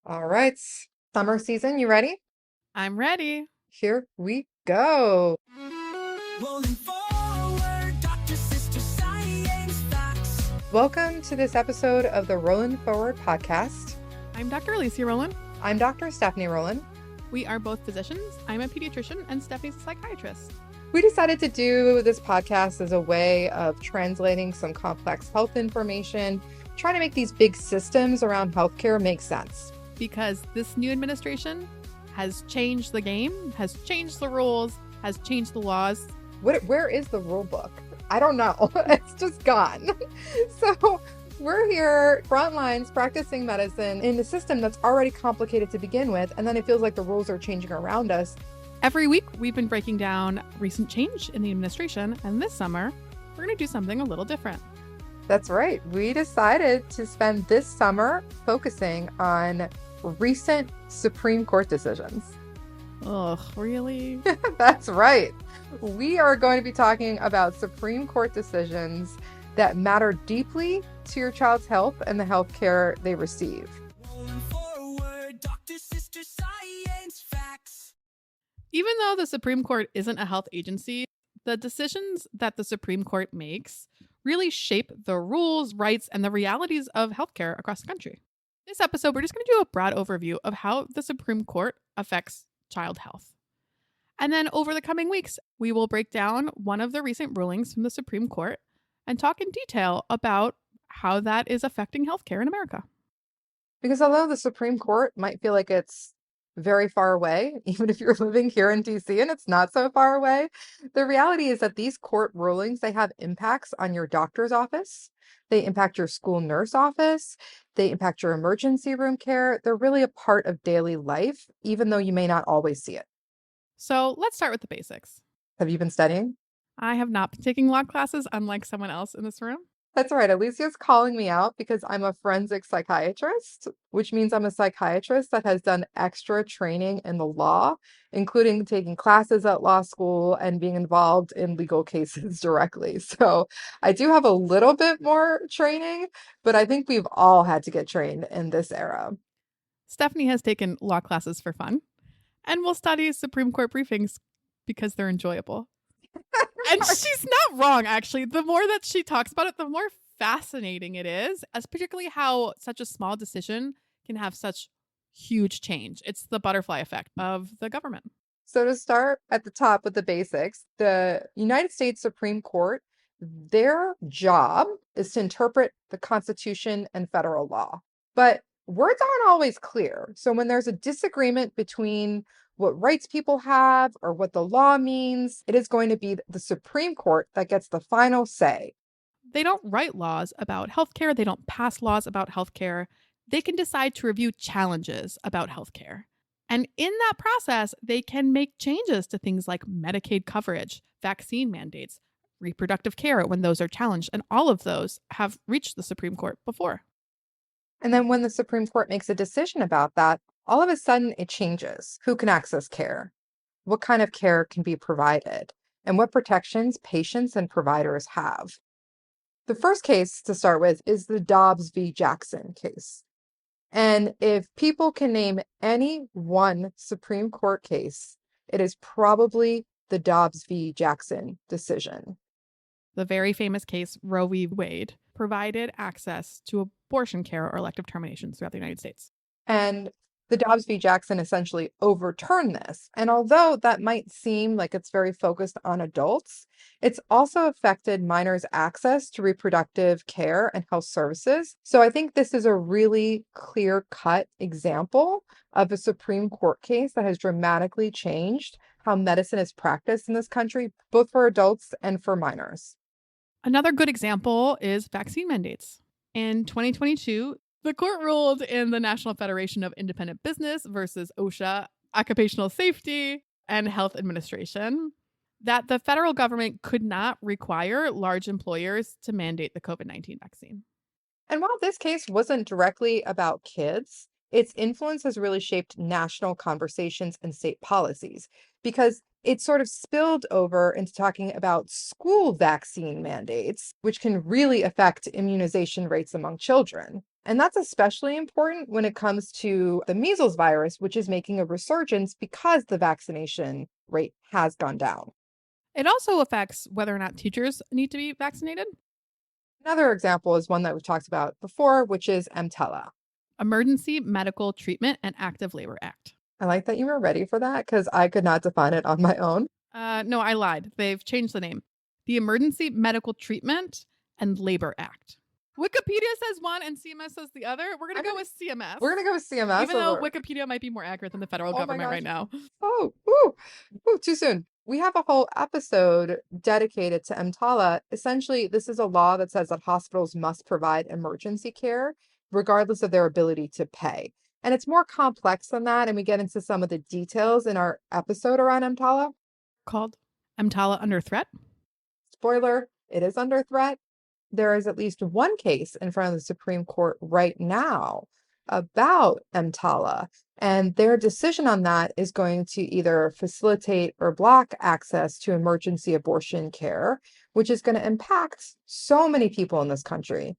All right, summer season, you ready? I'm ready. Here we go. Rolling forward, doctor, sister, science facts. Welcome to this episode of the Rolin Forward podcast. I'm Dr. Alicia Rolin. I'm Dr. Stephanie Rolin. We are both physicians. I'm a pediatrician and Stephanie's a psychiatrist. We decided to do this podcast as a way of translating some complex health information, trying to make these big systems around healthcare make sense. Because this new administration has changed the game, has changed the rules, has changed the laws. Where is the rule book? I don't know. It's just gone. So we're here, front lines, practicing medicine in a system that's already complicated to begin with, and then it feels like the rules are changing around us. Every week, we've been breaking down recent change in the administration, and this summer, we're going to do something a little different. That's right. We decided to spend this summer focusing on recent Supreme Court decisions. Ugh, really? That's right. We are going to be talking about Supreme Court decisions that matter deeply to your child's health and the health care they receive. Rolling forward, doctor, sister, science facts. Even though the Supreme Court isn't a health agency, the decisions that the Supreme Court makes really shape the rules, rights, and the realities of healthcare across the country. This episode, we're just going to do a broad overview of how the Supreme Court affects child health. And then over the coming weeks, we will break down one of the recent rulings from the Supreme Court and talk in detail about how that is affecting healthcare in America. Because although the Supreme Court might feel like it's very far away, even if you're living here in DC and it's not so far away, the reality is that these court rulings, they have impacts on your doctor's office. They impact your school nurse office. They impact your emergency room care. They're really a part of daily life, even though you may not always see it. So let's start with the basics. Have you been studying? I have not been taking law classes, unlike someone else in this room. That's right. Alicia's calling me out because I'm a forensic psychiatrist, which means I'm a psychiatrist that has done extra training in the law, including taking classes at law school and being involved in legal cases directly. So I do have a little bit more training, but I think we've all had to get trained in this era. Stephanie has taken law classes for fun and will study Supreme Court briefings because they're enjoyable. And she's not wrong, actually. The more that she talks about it, the more fascinating it is, as particularly how such a small decision can have such huge change. It's the butterfly effect of the government. So to start at the top with the basics, the United States Supreme Court, their job is to interpret the Constitution and federal law. But words aren't always clear. So when there's a disagreement between what rights people have or what the law means, it is going to be the Supreme Court that gets the final say. They don't write laws about healthcare, they don't pass laws about healthcare. They can decide to review challenges about healthcare. And in that process, they can make changes to things like Medicaid coverage, vaccine mandates, reproductive care when those are challenged. And all of those have reached the Supreme Court before. And then when the Supreme Court makes a decision about that, all of a sudden it changes. Who can access care? What kind of care can be provided? And what protections patients and providers have? The first case to start with is the Dobbs v. Jackson case. And if people can name any one Supreme Court case, it is probably the Dobbs v. Jackson decision. The very famous case, Roe v. Wade, provided access to abortion care or elective terminations throughout the United States. And the Dobbs v. Jackson essentially overturned this. And although that might seem like it's very focused on adults, it's also affected minors' access to reproductive care and health services. So I think this is a really clear-cut example of a Supreme Court case that has dramatically changed how medicine is practiced in this country, both for adults and for minors. Another good example is vaccine mandates. In 2022, the court ruled in the National Federation of Independent Business versus OSHA, Occupational Safety and Health Administration, that the federal government could not require large employers to mandate the COVID-19 vaccine. And while this case wasn't directly about kids, its influence has really shaped national conversations and state policies because it sort of spilled over into talking about school vaccine mandates, which can really affect immunization rates among children. And that's especially important when it comes to the measles virus, which is making a resurgence because the vaccination rate has gone down. It also affects whether or not teachers need to be vaccinated. Another example is one that we've talked about before, which is EMTALA. Emergency Medical Treatment and Active Labor Act. I like that you were ready for that because I could not define it on my own. No, I lied. They've changed the name. The Emergency Medical Treatment and Labor Act. Wikipedia says one and CMS says the other. We're going to go with CMS. We're going to go with CMS. Even though Wikipedia might be more accurate than the federal government right now. Oh, too soon. We have a whole episode dedicated to EMTALA. Essentially, this is a law that says that hospitals must provide emergency care regardless of their ability to pay. And it's more complex than that, and we get into some of the details in our episode around EMTALA. Called EMTALA Under Threat. Spoiler, it is under threat. There is at least one case in front of the Supreme Court right now about EMTALA, and their decision on that is going to either facilitate or block access to emergency abortion care, which is going to impact so many people in this country.